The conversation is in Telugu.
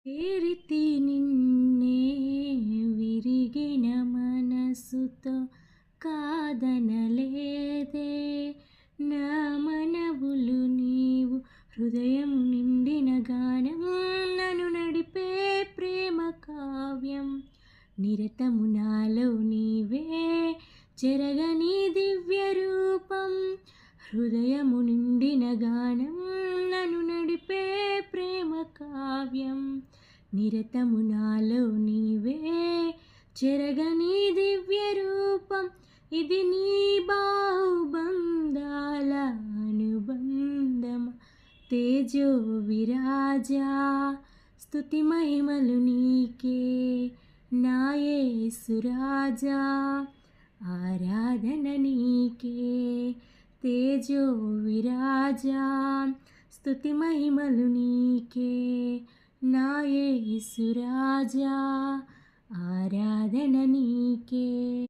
చేరితి నిన్నే విరిగిన మనసుతో కాదనలేదే నా మనవులు నీవు హృదయం నిండిన గానం నన్ను నడిపే ప్రేమ కావ్యం నిరతము నాలో నీవే చెరగని దివ్య రూపం హృదయము నిండిన గానం నన్ను నడిపే ప్రేమ కావ్యం నిరతము నాలో నీవే చెరగని దివ్య రూపం ఇది నీ బాహుబంధాల అనుబంధం తేజో విరాజా స్తుతి మహిమలు నీకే నా యేసురాజా ఆరాధన నీకే తేజో విరాజా స్తుతి మహిమలు నీకే నా యేసురాజా ఆరాధన నీకే.